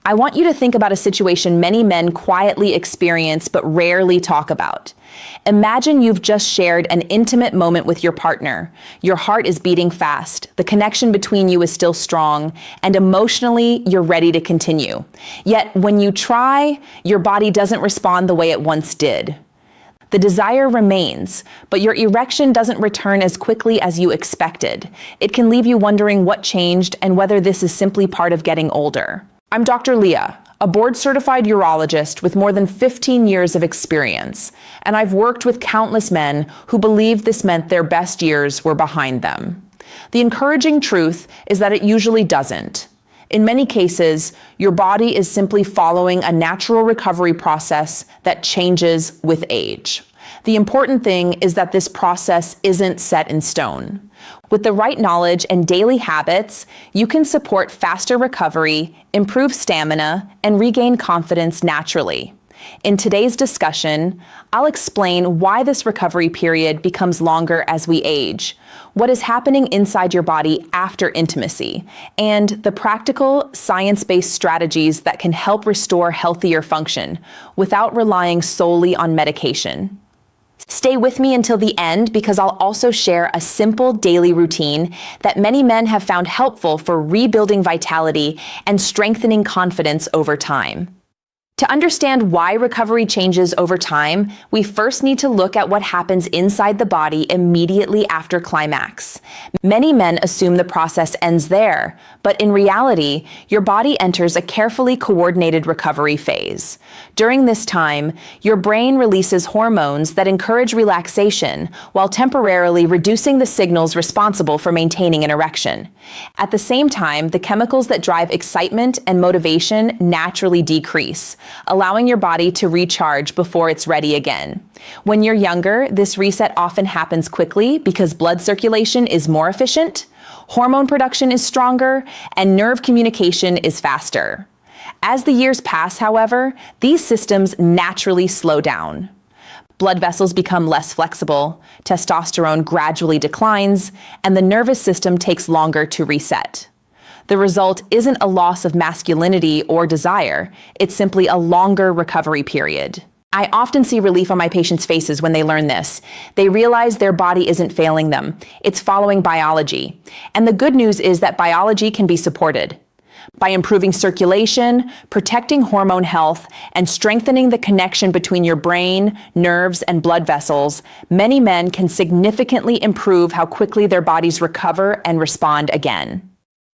I want you to think about a situation many men quietly experience but rarely talk about. Imagine you've just shared an intimate moment with your partner. Your heart is beating fast, the connection between you is still strong, and emotionally, you're ready to continue. Yet, when you try, your body doesn't respond the way it once did. The desire remains, but your erection doesn't return as quickly as you expected. It can leave you wondering what changed and whether this is simply part of getting older. I'm Dr. Leah, a board-certified urologist with more than 15 years of experience, and I've worked with countless men who believed this meant their best years were behind them. The encouraging truth is that it usually doesn't. In many cases, your body is simply following a natural recovery process that changes with age. The important thing is that this process isn't set in stone. With the right knowledge and daily habits, you can support faster recovery, improve stamina, and regain confidence naturally. In today's discussion, I'll explain why this recovery period becomes longer as we age, what is happening inside your body after intimacy, and the practical, science-based strategies that can help restore healthier function without relying solely on medication. Stay with me until the end because I'll also share a simple daily routine that many men have found helpful for rebuilding vitality and strengthening confidence over time. To understand why recovery changes over time, we first need to look at what happens inside the body immediately after climax. Many men assume the process ends there, but in reality, your body enters a carefully coordinated recovery phase. During this time, your brain releases hormones that encourage relaxation while temporarily reducing the signals responsible for maintaining an erection. At the same time, the chemicals that drive excitement and motivation naturally decrease, allowing your body to recharge before it's ready again. When you're younger, this reset often happens quickly because blood circulation is more efficient, hormone production is stronger, and nerve communication is faster. As the years pass, however, these systems naturally slow down. Blood vessels become less flexible, testosterone gradually declines, and the nervous system takes longer to reset. The result isn't a loss of masculinity or desire, it's simply a longer recovery period. I often see relief on my patients' faces when they learn this. They realize their body isn't failing them, it's following biology. And the good news is that biology can be supported. By improving circulation, protecting hormone health, and strengthening the connection between your brain, nerves, and blood vessels, many men can significantly improve how quickly their bodies recover and respond again.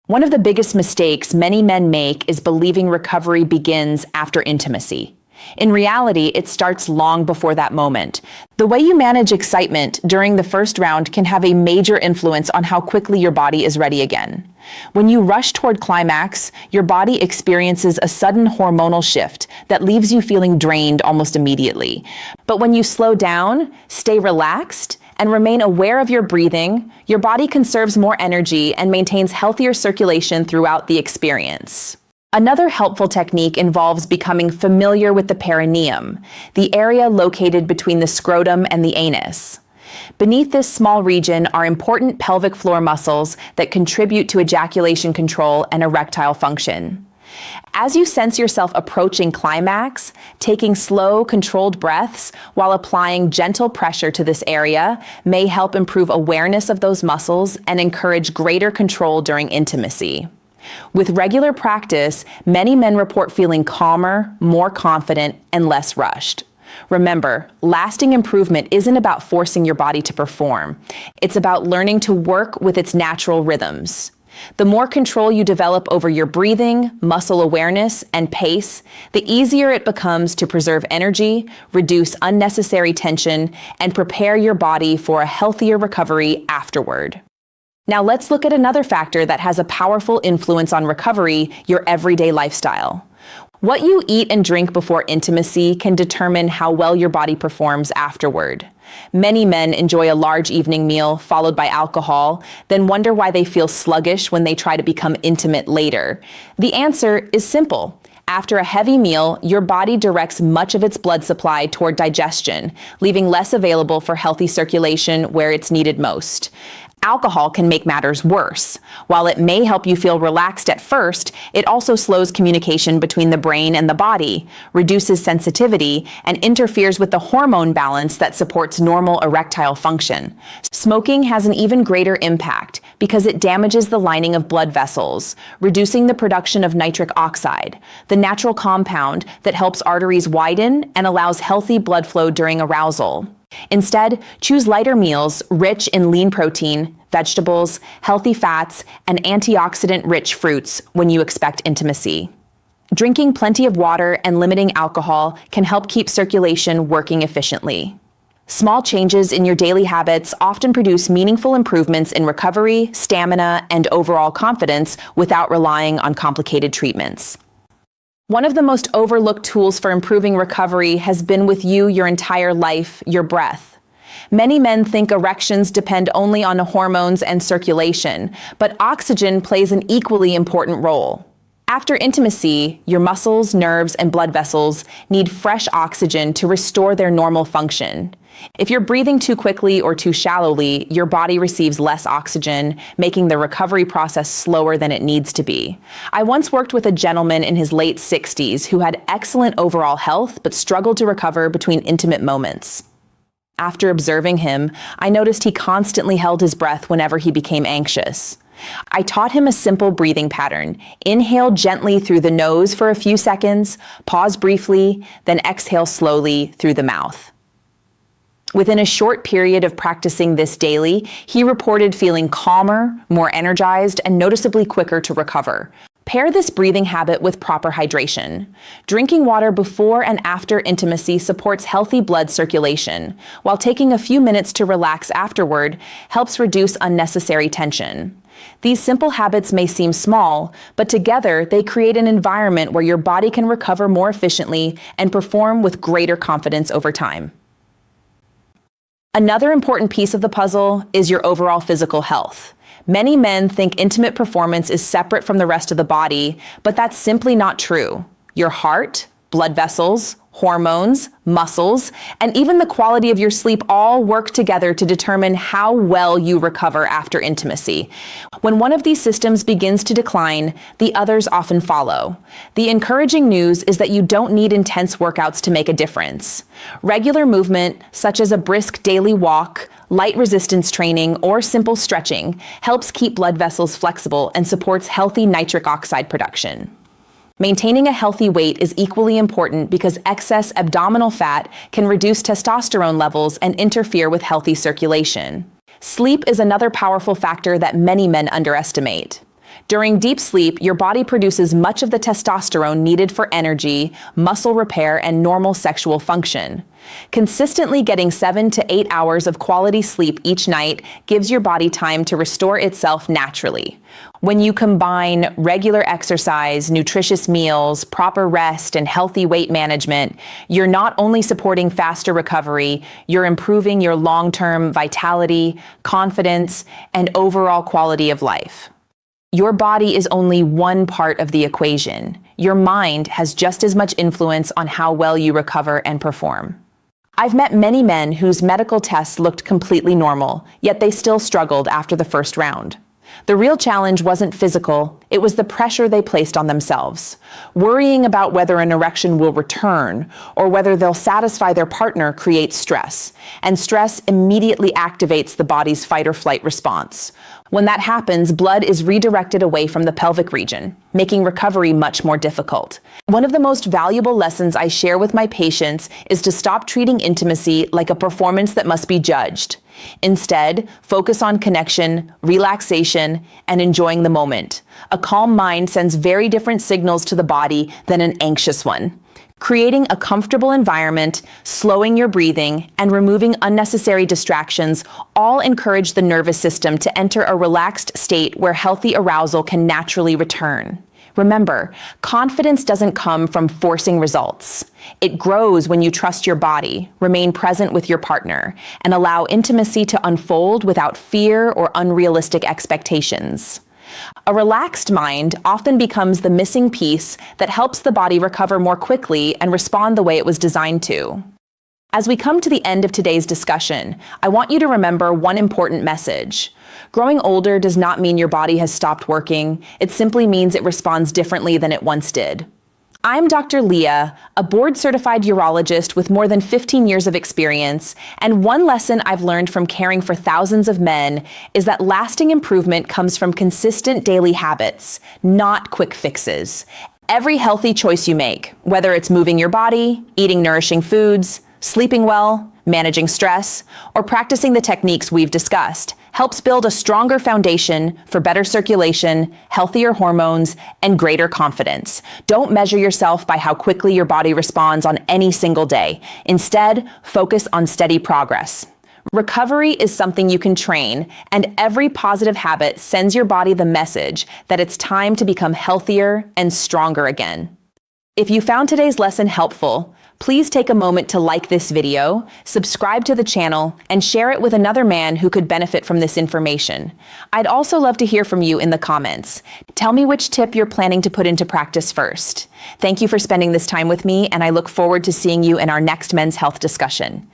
One of the biggest mistakes many men make is believing recovery begins after intimacy. In reality, it starts long before that moment. The way you manage excitement during the first round can have a major influence on how quickly your body is ready again. When you rush toward climax, your body experiences a sudden hormonal shift that leaves you feeling drained almost immediately. But when you slow down, stay relaxed, and remain aware of your breathing, your body conserves more energy and maintains healthier circulation throughout the experience. Another helpful technique involves becoming familiar with the perineum, the area located between the scrotum and the anus. Beneath this small region are important pelvic floor muscles that contribute to ejaculation control and erectile function. As you sense yourself approaching climax, taking slow, controlled breaths while applying gentle pressure to this area may help improve awareness of those muscles and encourage greater control during intimacy. With regular practice, many men report feeling calmer, more confident, and less rushed. Remember, lasting improvement isn't about forcing your body to perform. It's about learning to work with its natural rhythms. The more control you develop over your breathing, muscle awareness, and pace, the easier it becomes to preserve energy, reduce unnecessary tension, and prepare your body for a healthier recovery afterward. Now let's look at another factor that has a powerful influence on recovery: your everyday lifestyle. What you eat and drink before intimacy can determine how well your body performs afterward. Many men enjoy a large evening meal followed by alcohol, then wonder why they feel sluggish when they try to become intimate later. The answer is simple. After a heavy meal, your body directs much of its blood supply toward digestion, leaving less available for healthy circulation where it's needed most. Alcohol can make matters worse. While it may help you feel relaxed at first, it also slows communication between the brain and the body, reduces sensitivity, and interferes with the hormone balance that supports normal erectile function. Smoking has an even greater impact because it damages the lining of blood vessels, reducing the production of nitric oxide, the natural compound that helps arteries widen and allows healthy blood flow during arousal. Instead, choose lighter meals rich in lean protein, vegetables, healthy fats, and antioxidant-rich fruits when you expect intimacy. Drinking plenty of water and limiting alcohol can help keep circulation working efficiently. Small changes in your daily habits often produce meaningful improvements in recovery, stamina, and overall confidence without relying on complicated treatments. One of the most overlooked tools for improving recovery has been with you your entire life, your breath. Many men think erections depend only on hormones and circulation, but oxygen plays an equally important role. After intimacy, your muscles, nerves, and blood vessels need fresh oxygen to restore their normal function. If you're breathing too quickly or too shallowly, your body receives less oxygen, making the recovery process slower than it needs to be. I once worked with a gentleman in his late 60s who had excellent overall health but struggled to recover between intimate moments. After observing him, I noticed he constantly held his breath whenever he became anxious. I taught him a simple breathing pattern. Inhale gently through the nose for a few seconds, pause briefly, then exhale slowly through the mouth. Within a short period of practicing this daily, he reported feeling calmer, more energized, and noticeably quicker to recover. Pair this breathing habit with proper hydration. Drinking water before and after intimacy supports healthy blood circulation, while taking a few minutes to relax afterward helps reduce unnecessary tension. These simple habits may seem small, but together they create an environment where your body can recover more efficiently and perform with greater confidence over time. Another important piece of the puzzle is your overall physical health. Many men think intimate performance is separate from the rest of the body, but that's simply not true. Your heart, blood vessels, hormones, muscles, and even the quality of your sleep all work together to determine how well you recover after intimacy. When one of these systems begins to decline, the others often follow. The encouraging news is that you don't need intense workouts to make a difference. Regular movement, such as a brisk daily walk, light resistance training, or simple stretching, helps keep blood vessels flexible and supports healthy nitric oxide production. Maintaining a healthy weight is equally important because excess abdominal fat can reduce testosterone levels and interfere with healthy circulation. Sleep is another powerful factor that many men underestimate. During deep sleep, your body produces much of the testosterone needed for energy, muscle repair, and normal sexual function. Consistently getting 7 to 8 hours of quality sleep each night gives your body time to restore itself naturally. When you combine regular exercise, nutritious meals, proper rest, and healthy weight management, you're not only supporting faster recovery, you're improving your long-term vitality, confidence, and overall quality of life. Your body is only one part of the equation. Your mind has just as much influence on how well you recover and perform. I've met many men whose medical tests looked completely normal, yet they still struggled after the first round. The real challenge wasn't physical, it was the pressure they placed on themselves. Worrying about whether an erection will return or whether they'll satisfy their partner creates stress, and stress immediately activates the body's fight or flight response. When that happens, blood is redirected away from the pelvic region, making recovery much more difficult. One of the most valuable lessons I share with my patients is to stop treating intimacy like a performance that must be judged. Instead, focus on connection, relaxation, and enjoying the moment. A calm mind sends very different signals to the body than an anxious one. Creating a comfortable environment, slowing your breathing, and removing unnecessary distractions all encourage the nervous system to enter a relaxed state where healthy arousal can naturally return. Remember, confidence doesn't come from forcing results. It grows when you trust your body, remain present with your partner, and allow intimacy to unfold without fear or unrealistic expectations. A relaxed mind often becomes the missing piece that helps the body recover more quickly and respond the way it was designed to. As we come to the end of today's discussion, I want you to remember one important message. Growing older does not mean your body has stopped working. It simply means it responds differently than it once did. I'm Dr. Leah, a board-certified urologist with more than 15 years of experience, and one lesson I've learned from caring for thousands of men is that lasting improvement comes from consistent daily habits, not quick fixes. Every healthy choice you make, whether it's moving your body, eating nourishing foods, sleeping well, managing stress, or practicing the techniques we've discussed, helps build a stronger foundation for better circulation, healthier hormones, and greater confidence. Don't measure yourself by how quickly your body responds on any single day. Instead, focus on steady progress. Recovery is something you can train, and every positive habit sends your body the message that it's time to become healthier and stronger again. If you found today's lesson helpful, please take a moment to like this video, subscribe to the channel, and share it with another man who could benefit from this information. I'd also love to hear from you in the comments. Tell me which tip you're planning to put into practice first. Thank you for spending this time with me, and I look forward to seeing you in our next men's health discussion.